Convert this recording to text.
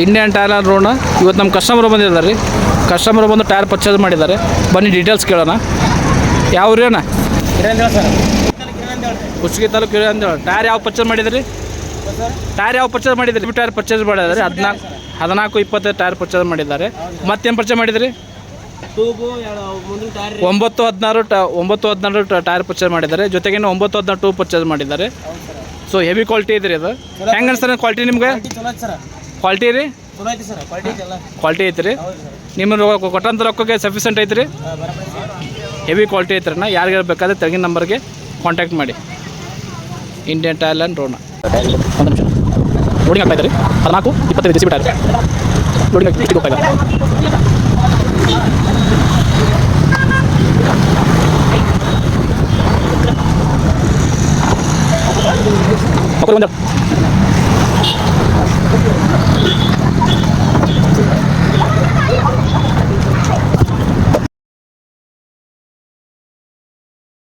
Indian tyre and Ron ಇವತ್ತು ನಮ್ಮ customer ಬಂದಿದ್ದಾರೆ ರೀ. ಕಸ್ಟಮರ್ ಬಂದು ಟೈರ್ ಪರ್ಚೇಸ್ ಮಾಡಿದ್ದಾರೆ. ಬನ್ನಿ ಡೀಟೇಲ್ಸ್ ಕೇಳೋಣ. ಯಾವ ಊರು ಅಣ್ಣ? ಕುಷ್ಟಗಿ ತಾಲೂಕು ಕಿರಂದೇಳ. ಟೈರ್ ಯಾವ ಪರ್ಚೇಸ್ ಮಾಡಿದ್ರಿ? ಟೈರ್ ಯಾವ ಪರ್ಚೇಸ್ ಮಾಡಿದ್ರಿ? ಟೈರ್ ಪರ್ಚೇಸ್ ಮಾಡಿದ್ದಾರೆ. 14-20 ಟೈರ್ ಪರ್ಚೇಸ್ ಮಾಡಿದ್ದಾರೆ. ಮತ್ತೇನು ಪರ್ಚೇಸ್ ಮಾಡಿದ್ರಿ? 9-16 ಟೈರ್ ಪರ್ಚೇಸ್ ಮಾಡಿದ್ದಾರೆ. ಜೊತೆಗೆ 9-16 ಟೂ ಪರ್ಚೇಸ್ ಮಾಡಿದ್ದಾರೆ. ಸೊ ಹೆವಿ ಕ್ವಾಲಿಟಿ ಇದ್ರಿ ಇದು. ಹೆಂಗೆ ಅನ್ಸ್ತಾರೆ ಕ್ವಾಲಿಟಿ ನಿಮ್ಗೆ? ಕ್ವಾಲಿಟಿ ರೀ ಕ್ವಾಲಿಟಿ ಐತೆ ರೀ. ನಿಮ್ಮ ಕೊಟ್ಟಂಥ ರೊಕ್ಕಕ್ಕೆ ಸಫಿಷಿಯೆಂಟ್ ಐತೆ ರೀ. ಹೆವಿ ಕ್ವಾಲಿಟಿ ಐತ್ರಿ. ಯಾರಿಗಾರು ಬೇಕಾದ್ರೆ ತೆಗಿನ ನಂಬರ್ಗೆ ಕಾಂಟ್ಯಾಕ್ಟ್ ಮಾಡಿ. Indian tyre and Rona. ಒಂದು ನಿಮಿಷ ಲೋಡಿಂಗ್ ಆಗ್ತಾ ಇದೆ ರೀ. 14-25 J C B tyre loading ಆಗ್ತಾ ಹೋಗ್ತಾ ಇದೆ. ಒಂದು